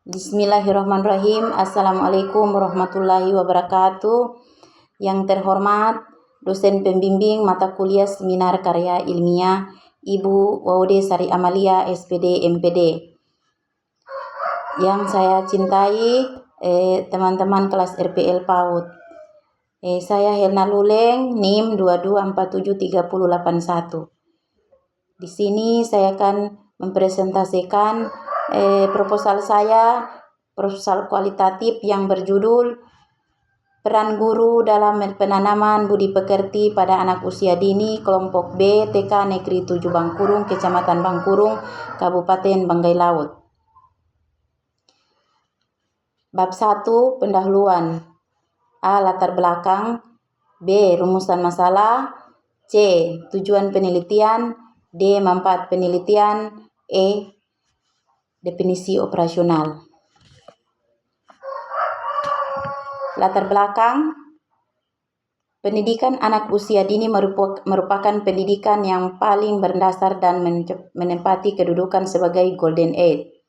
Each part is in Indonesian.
Bismillahirrahmanirrahim. Assalamualaikum warahmatullahi wabarakatuh. Yang terhormat dosen pembimbing mata kuliah seminar karya ilmiah Ibu Waude Sari Amalia SPD MPD. Yang saya cintai teman-teman kelas RPL PAUD. Saya Helna Luleng, NIM 22473081. Di sini saya akan mempresentasikan proposal kualitatif yang berjudul Peran Guru dalam Penanaman Budi Pekerti pada Anak Usia Dini Kelompok B TK Negeri 7 Bangkurung, Kecamatan Bangkurung, Kabupaten Banggai Laut. Bab 1. Pendahuluan. A. Latar belakang. B. Rumusan masalah. C. Tujuan penelitian. D. Manfaat penelitian. E. Definisi operasional. Latar belakang. Pendidikan anak usia dini merupakan pendidikan yang paling berdasar dan menempati kedudukan sebagai golden age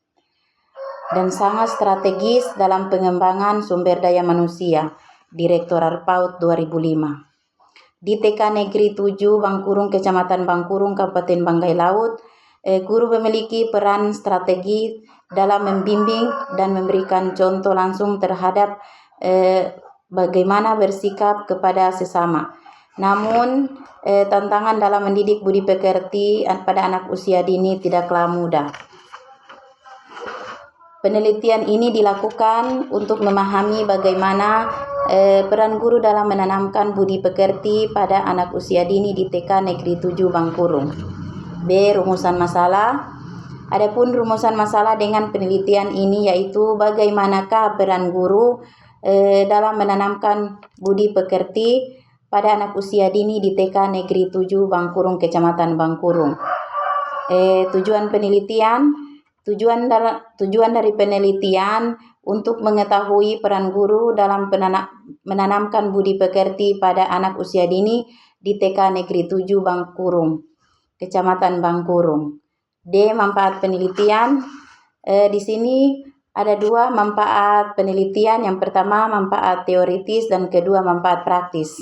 dan sangat strategis dalam pengembangan sumber daya manusia. Direktorat PAUD 2005. Di TK Negeri 7 Bangkurung, Kecamatan Bangkurung, Kabupaten Banggai Laut, guru memiliki peran strategi dalam membimbing dan memberikan contoh langsung terhadap bagaimana bersikap kepada sesama. Namun, tantangan dalam mendidik budi pekerti pada anak usia dini tidaklah mudah. Penelitian ini dilakukan untuk memahami bagaimana peran guru dalam menanamkan budi pekerti pada anak usia dini di TK Negeri 7 Bangkurung. B. Rumusan masalah. Adapun rumusan masalah dengan penelitian ini yaitu bagaimanakah peran guru dalam menanamkan budi pekerti pada anak usia dini di TK Negeri 7 Bangkurung, Kecamatan Bangkurung. Tujuan penelitian. Tujuan dari penelitian untuk mengetahui peran guru dalam menanamkan budi pekerti pada anak usia dini di TK Negeri 7 Bangkurung, Kecamatan Bangkurung. D. Manfaat penelitian. Di sini ada dua manfaat penelitian. Yang pertama manfaat teoritis dan kedua manfaat praktis.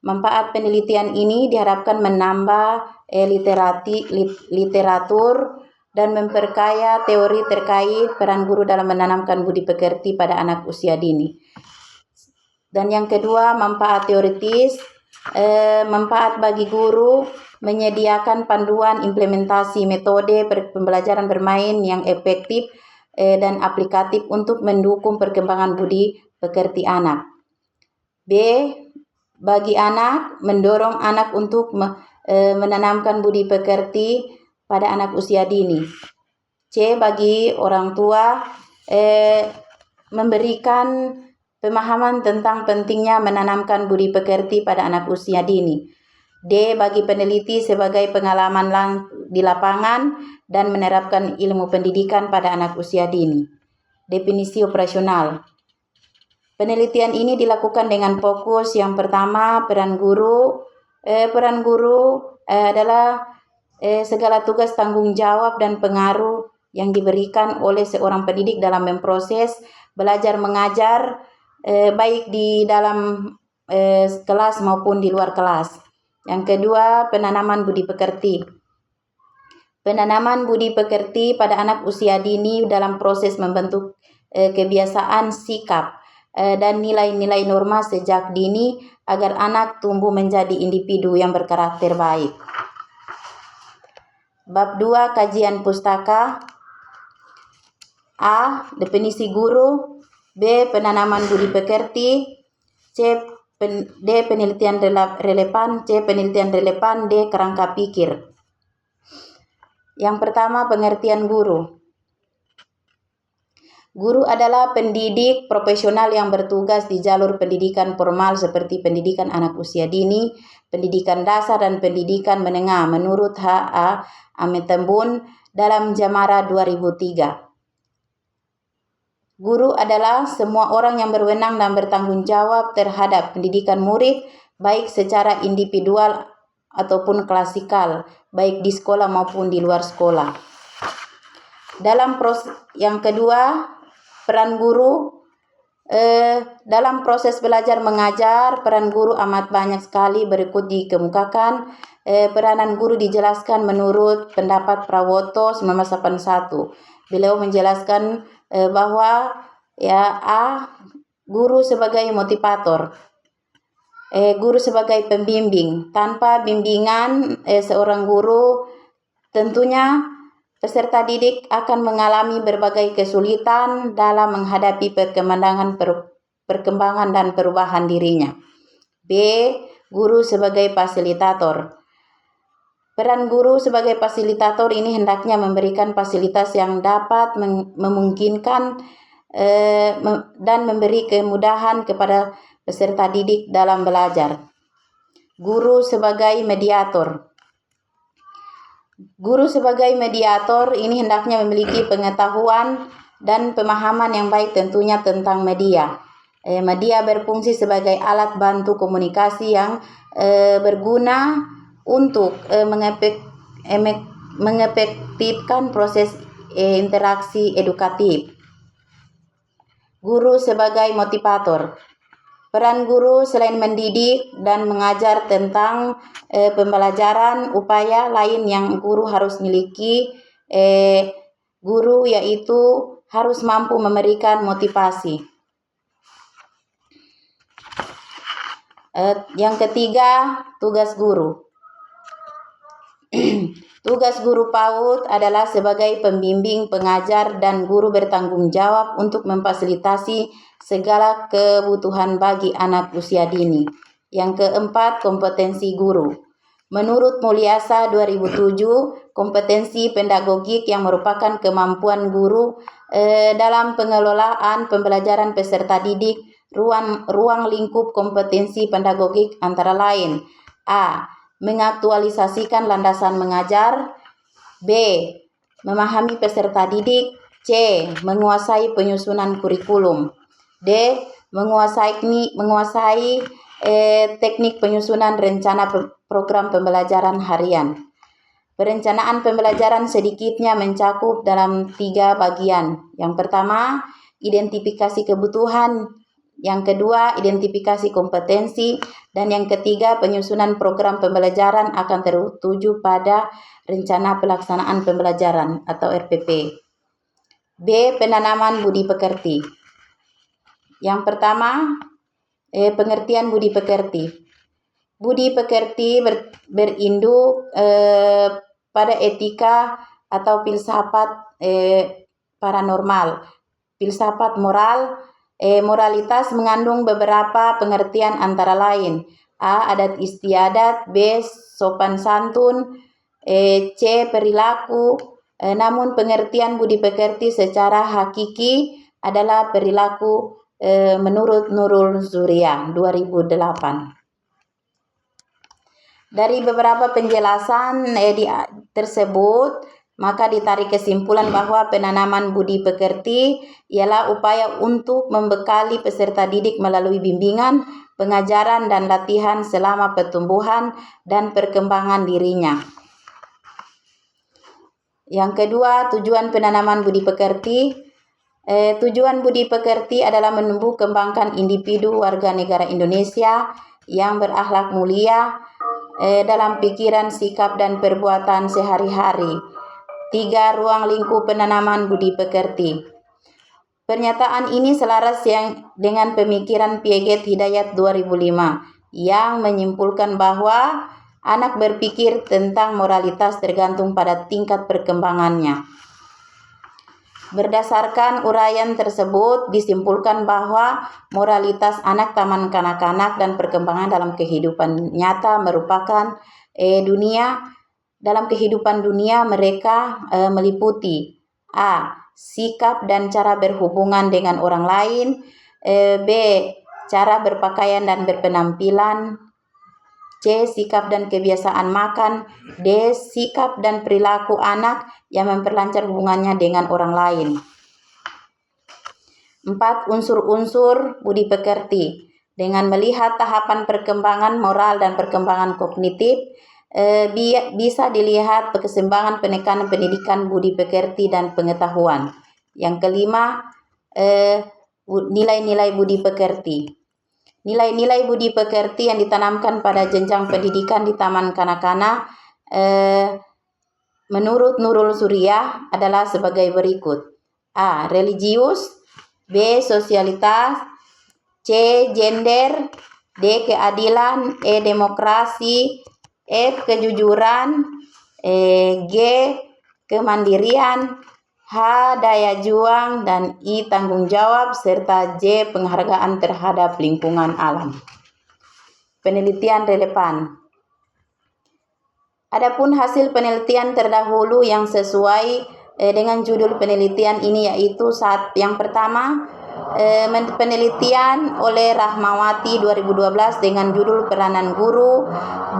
Manfaat penelitian ini diharapkan menambah literatur dan memperkaya teori terkait peran guru dalam menanamkan budi pekerti pada anak usia dini. Dan yang kedua, manfaat teoritis, manfaat bagi guru menyediakan panduan implementasi metode pembelajaran bermain yang efektif dan aplikatif untuk mendukung perkembangan budi pekerti anak. B. Bagi anak, mendorong anak untuk menanamkan budi pekerti pada anak usia dini. C. Bagi orang tua, memberikan pemahaman tentang pentingnya menanamkan budi pekerti pada anak usia dini. D. Bagi peneliti sebagai pengalaman di lapangan dan menerapkan ilmu pendidikan pada anak usia dini. Definisi operasional. Penelitian ini dilakukan dengan fokus yang pertama, peran guru. Peran guru adalah segala tugas, tanggung jawab, dan pengaruh yang diberikan oleh seorang pendidik dalam memproses belajar mengajar, baik di dalam kelas maupun di luar kelas. Yang kedua, penanaman budi pekerti. Penanaman budi pekerti pada anak usia dini dalam proses membentuk kebiasaan, sikap, dan nilai-nilai norma sejak dini agar anak tumbuh menjadi individu yang berkarakter baik. Bab 2. Kajian pustaka. A. Definisi guru. B. Penanaman budi pekerti. D. Penelitian relevan. C. Penelitian relevan. D. Kerangka pikir. Yang pertama, pengertian guru. Guru adalah pendidik profesional yang bertugas di jalur pendidikan formal seperti pendidikan anak usia dini, pendidikan dasar, dan pendidikan menengah menurut H.A. Ametembun dalam Jamara 2003. Guru adalah semua orang yang berwenang dan bertanggung jawab terhadap pendidikan murid, baik secara individual ataupun klasikal, baik di sekolah maupun di luar sekolah. Dalam proses yang kedua, Peran guru dalam proses belajar mengajar, peran guru amat banyak sekali. Berikut dikemukakan. Peranan guru dijelaskan menurut pendapat Prawoto 1981. Beliau menjelaskan bahwa guru sebagai motivator, guru sebagai pembimbing. Tanpa bimbingan seorang guru, tentunya peserta didik akan mengalami berbagai kesulitan dalam menghadapi perkembangan dan perubahan dirinya. B. Guru sebagai fasilitator. Peran guru sebagai fasilitator ini hendaknya memberikan fasilitas yang dapat memungkinkan dan memberi kemudahan kepada peserta didik dalam belajar. Guru sebagai mediator. Guru sebagai mediator ini hendaknya memiliki pengetahuan dan pemahaman yang baik tentunya tentang media. Media berfungsi sebagai alat bantu komunikasi yang berguna untuk mengefektifkan proses interaksi edukatif. Guru sebagai motivator. Peran guru selain mendidik dan mengajar tentang pembelajaran, upaya lain yang guru harus miliki, guru yaitu harus mampu memberikan motivasi. Yang ketiga, tugas guru. Tugas guru PAUD adalah sebagai pembimbing, pengajar, dan guru bertanggung jawab untuk memfasilitasi segala kebutuhan bagi anak usia dini. Yang keempat, kompetensi guru. Menurut Mulyasa 2007, kompetensi pedagogik yang merupakan kemampuan guru dalam pengelolaan pembelajaran peserta didik. Ruang lingkup kompetensi pedagogik antara lain: A. Mengaktualisasikan landasan mengajar. B. Memahami peserta didik. C. Menguasai penyusunan kurikulum. D. Menguasai teknik penyusunan rencana program pembelajaran harian. Perencanaan pembelajaran sedikitnya mencakup dalam 3 bagian. Yang pertama, identifikasi kebutuhan. Yang kedua, identifikasi kompetensi. Dan yang ketiga, penyusunan program pembelajaran akan tertuju pada rencana pelaksanaan pembelajaran atau RPP. B. Penanaman budi pekerti. Yang pertama, pengertian budi pekerti. Budi pekerti berinduk pada etika atau filsafat paranormal. Filsafat moral. Moralitas mengandung beberapa pengertian antara lain: A. Adat istiadat. B. Sopan santun. C. Perilaku. Namun pengertian budi pekerti secara hakiki adalah perilaku menurut Nurul Zuriya 2008. Dari beberapa penjelasan tersebut, maka ditarik kesimpulan bahwa penanaman budi pekerti ialah upaya untuk membekali peserta didik melalui bimbingan, pengajaran, dan latihan selama pertumbuhan dan perkembangan dirinya. Yang kedua, tujuan penanaman budi pekerti. Tujuan budi pekerti adalah menumbuh kembangkan individu warga negara Indonesia yang berakhlak mulia dalam pikiran, sikap, dan perbuatan sehari-hari. 3. Ruang lingkup penanaman budi pekerti. Pernyataan ini selaras dengan pemikiran Piaget Hidayat 2005 yang menyimpulkan bahwa anak berpikir tentang moralitas tergantung pada tingkat perkembangannya. Berdasarkan uraian tersebut, disimpulkan bahwa moralitas anak taman kanak-kanak dan perkembangan dalam kehidupan nyata merupakan dalam kehidupan dunia mereka meliputi: A. Sikap dan cara berhubungan dengan orang lain. B. Cara berpakaian dan berpenampilan. C. Sikap dan kebiasaan makan. D. Sikap dan perilaku anak yang memperlancar hubungannya dengan orang lain. 4. Unsur-unsur budi pekerti. Dengan melihat tahapan perkembangan moral dan perkembangan kognitif, bisa dilihat perkembangan penekanan pendidikan budi pekerti dan pengetahuan. Yang kelima, nilai-nilai budi pekerti. Nilai-nilai budi pekerti yang ditanamkan pada jenjang pendidikan di taman kanak-kanak menurut Nurul Surya adalah sebagai berikut. A. Religius. B. Sosialitas. C. Gender. D. Keadilan. E. Demokrasi. F. Kejujuran. G. Kemandirian. H. Daya juang. Dan I. Tanggung jawab. Serta J. Penghargaan terhadap lingkungan alam. Penelitian relevan. Adapun hasil penelitian terdahulu yang sesuai dengan judul penelitian ini yaitu yang pertama, penelitian oleh Rahmawati 2012 dengan judul Peranan Guru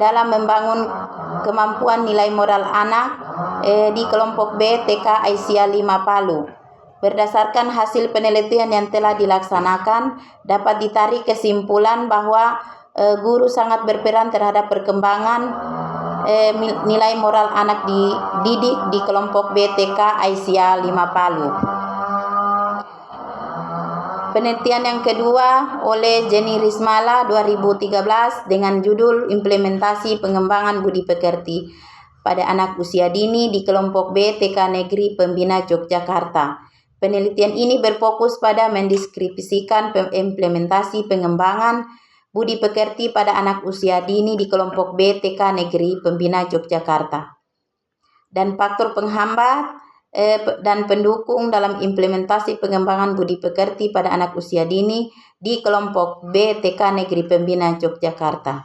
dalam Membangun Kemampuan Nilai Moral Anak di kelompok B TK Aisyah 5 Palu. Berdasarkan hasil penelitian yang telah dilaksanakan, dapat ditarik kesimpulan bahwa guru sangat berperan terhadap perkembangan nilai moral anak dididik di kelompok BTK Aisyah 5 Palu. Penelitian yang kedua oleh Jenny Rismala 2013 dengan judul Implementasi Pengembangan Budi Pekerti pada Anak Usia Dini di kelompok B TK Negeri Pembina Yogyakarta. Penelitian ini berfokus pada mendeskripsikan implementasi pengembangan budi pekerti pada anak usia dini di kelompok B TK Negeri Pembina Yogyakarta. Dan faktor penghambat dan pendukung dalam implementasi pengembangan budi pekerti pada anak usia dini di kelompok B TK Negeri Pembina Yogyakarta.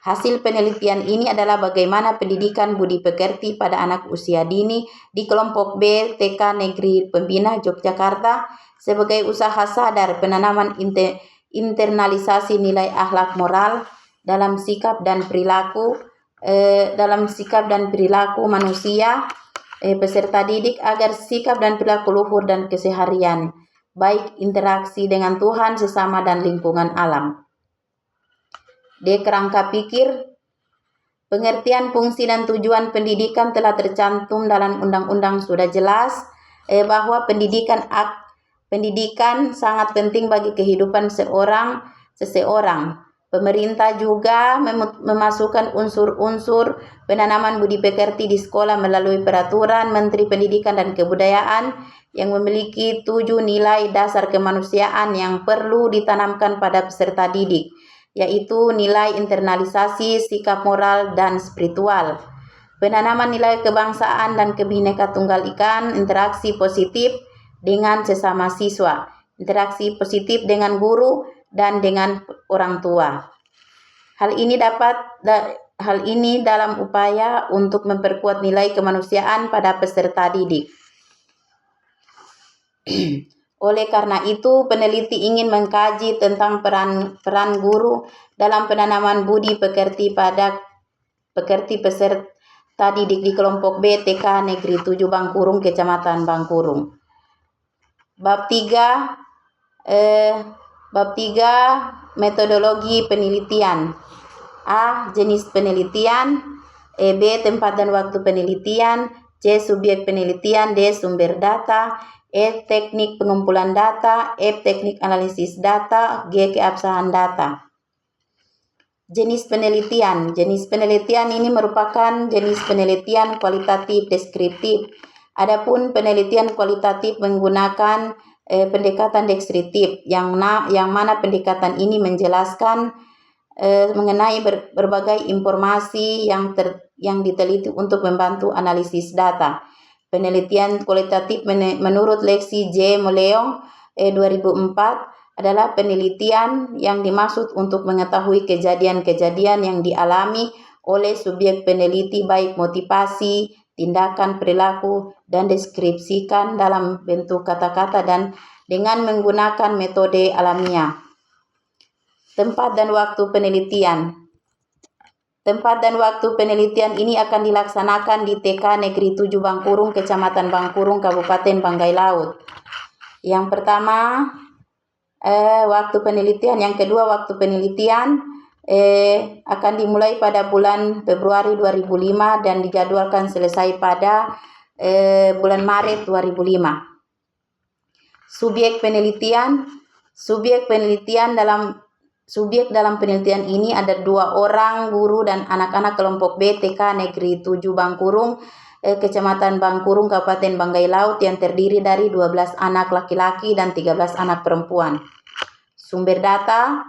Hasil penelitian ini adalah bagaimana pendidikan budi pekerti pada anak usia dini di kelompok B TK Negeri Pembina Yogyakarta sebagai usaha sadar penanaman internalisasi nilai akhlak moral dalam sikap dan perilaku manusia peserta didik agar sikap dan perilaku luhur dan keseharian baik interaksi dengan Tuhan, sesama dan lingkungan alam. D. Kerangka pikir. Pengertian fungsi dan tujuan pendidikan telah tercantum dalam undang-undang. Sudah jelas bahwa pendidikan sangat penting bagi kehidupan seseorang. Pemerintah juga memasukkan unsur-unsur penanaman budi pekerti di sekolah melalui Peraturan Menteri Pendidikan dan Kebudayaan yang memiliki 7 nilai dasar kemanusiaan yang perlu ditanamkan pada peserta didik, yaitu nilai internalisasi, sikap moral, dan spiritual, penanaman nilai kebangsaan dan Kebhinneka Tunggal Ika, interaksi positif dengan sesama siswa, interaksi positif dengan guru dan dengan orang tua. Hal ini dalam upaya untuk memperkuat nilai kemanusiaan pada peserta didik. Oleh karena itu, peneliti ingin mengkaji tentang peran guru dalam penanaman budi pekerti pada peserta didik di kelompok B TK Negeri 7 Bangkurung, Kecamatan Bangkurung. Bab 3 metodologi penelitian. A. Jenis penelitian. B. Tempat dan waktu penelitian. C. Subjek penelitian. D. Sumber data. E. Teknik pengumpulan data. F. Teknik analisis data. G. Keabsahan data. Jenis penelitian. Jenis penelitian ini merupakan jenis penelitian kualitatif deskriptif. Adapun penelitian kualitatif menggunakan pendekatan deskriptif yang mana pendekatan ini menjelaskan mengenai berbagai informasi yang diteliti untuk membantu analisis data. Penelitian kualitatif menurut Leksi J. Moleong 2004 adalah penelitian yang dimaksud untuk mengetahui kejadian-kejadian yang dialami oleh subjek peneliti, baik motivasi, tindakan, perilaku, dan deskripsikan dalam bentuk kata-kata dan dengan menggunakan metode alamiah. Tempat dan waktu penelitian. Tempat dan waktu penelitian ini akan dilaksanakan di TK Negeri 7 Bangkurung, Kecamatan Bangkurung, Kabupaten Banggai Laut. Yang pertama, waktu penelitian. Yang kedua, waktu penelitian akan dimulai pada bulan Februari 2005 dan dijadwalkan selesai pada bulan Maret 2005. Subjek penelitian dalam penelitian ini ada 2 orang, guru dan anak-anak kelompok B TK Negeri 7 Bangkurung, Kecamatan Bangkurung, Kabupaten Banggai Laut, yang terdiri dari 12 anak laki-laki dan 13 anak perempuan. Sumber data,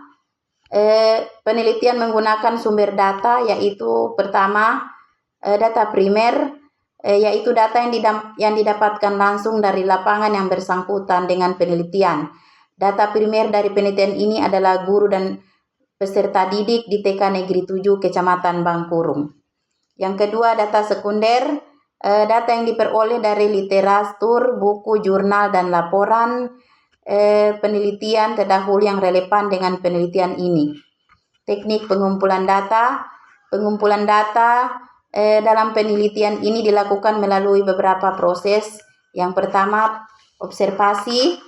penelitian menggunakan sumber data yaitu pertama data primer, yaitu data yang didapatkan langsung dari lapangan yang bersangkutan dengan penelitian. Data primer dari penelitian ini adalah guru dan peserta didik di TK Negeri 7 Kecamatan Bangkurung. Yang kedua, data sekunder, data yang diperoleh dari literatur, buku, jurnal, dan laporan penelitian terdahulu yang relevan dengan penelitian ini. Teknik pengumpulan data. Pengumpulan data dalam penelitian ini dilakukan melalui beberapa proses. Yang pertama, observasi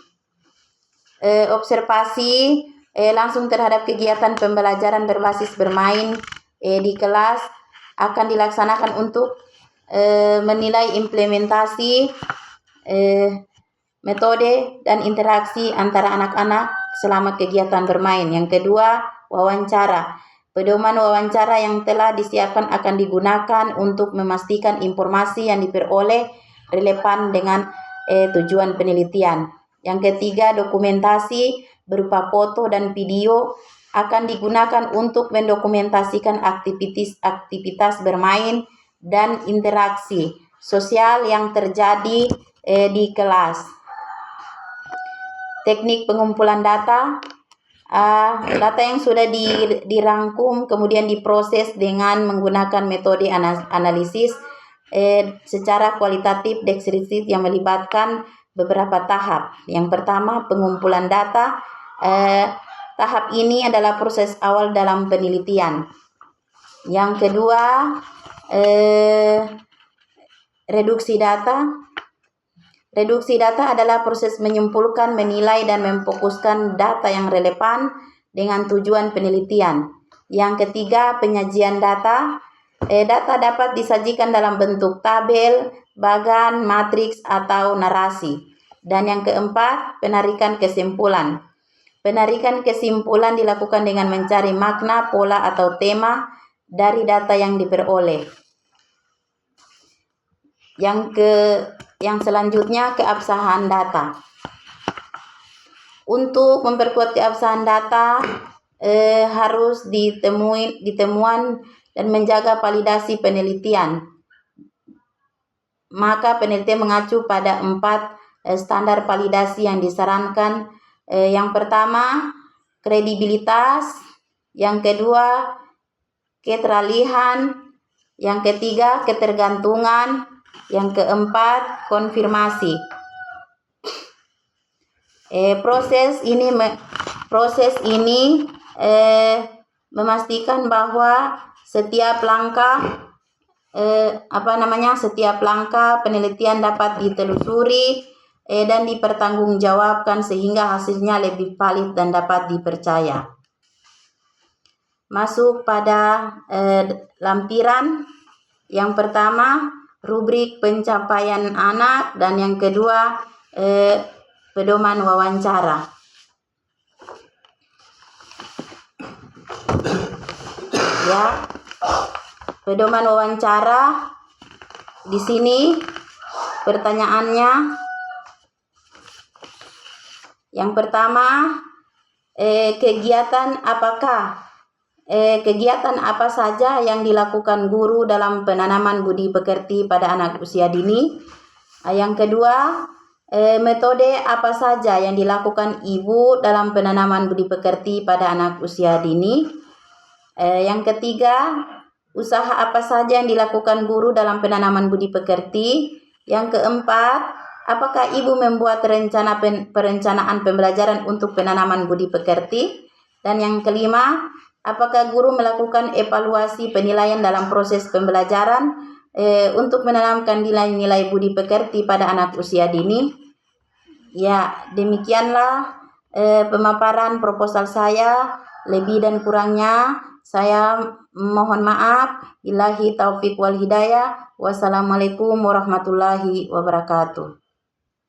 langsung terhadap kegiatan pembelajaran berbasis bermain di kelas akan dilaksanakan untuk menilai implementasi metode dan interaksi antara anak-anak selama kegiatan bermain. Yang kedua, wawancara. Pedoman wawancara yang telah disiapkan akan digunakan untuk memastikan informasi yang diperoleh relevan dengan tujuan penelitian. Yang ketiga, dokumentasi berupa foto dan video akan digunakan untuk mendokumentasikan aktivitas bermain dan interaksi sosial yang terjadi di kelas. Teknik pengumpulan data. Data yang sudah dirangkum kemudian diproses dengan menggunakan metode analisis secara kualitatif deskriptif yang melibatkan beberapa tahap. Yang pertama, pengumpulan data. Tahap ini adalah proses awal dalam penelitian. Yang kedua, reduksi data. Reduksi data adalah proses menyimpulkan, menilai, dan memfokuskan data yang relevan dengan tujuan penelitian. Yang ketiga, penyajian data. Data dapat disajikan dalam bentuk tabel, bagan, matriks, atau narasi. Dan yang keempat, penarikan kesimpulan. Penarikan kesimpulan dilakukan dengan mencari makna, pola, atau tema dari data yang diperoleh. Yang selanjutnya, keabsahan data. Untuk memperkuat keabsahan data harus ditemuan dan menjaga validasi penelitian. Maka penelitian mengacu pada 4 standar validasi yang disarankan. Yang pertama, kredibilitas. Yang kedua, keteralihan. Yang ketiga, ketergantungan. Yang keempat, konfirmasi. Proses ini memastikan bahwa setiap langkah penelitian dapat ditelusuri dan dipertanggungjawabkan sehingga hasilnya lebih valid dan dapat dipercaya. Masuk pada lampiran. Yang pertama, rubrik pencapaian anak, dan yang kedua, pedoman wawancara. Ya, pedoman wawancara. Di sini pertanyaannya. Yang pertama, kegiatan apa saja yang dilakukan guru dalam penanaman budi pekerti pada anak usia dini? Yang kedua, metode apa saja yang dilakukan ibu dalam penanaman budi pekerti pada anak usia dini? Yang ketiga, usaha apa saja yang dilakukan guru dalam penanaman budi pekerti? Yang keempat, apakah ibu membuat perencanaan pembelajaran untuk penanaman budi pekerti? Dan yang kelima, apakah guru melakukan evaluasi penilaian dalam proses pembelajaran untuk menanamkan nilai-nilai budi pekerti pada anak usia dini? Ya, demikianlah pemaparan proposal saya. Lebih dan kurangnya saya mohon maaf. Billahi taufiq wal hidayah. Wassalamualaikum warahmatullahi wabarakatuh.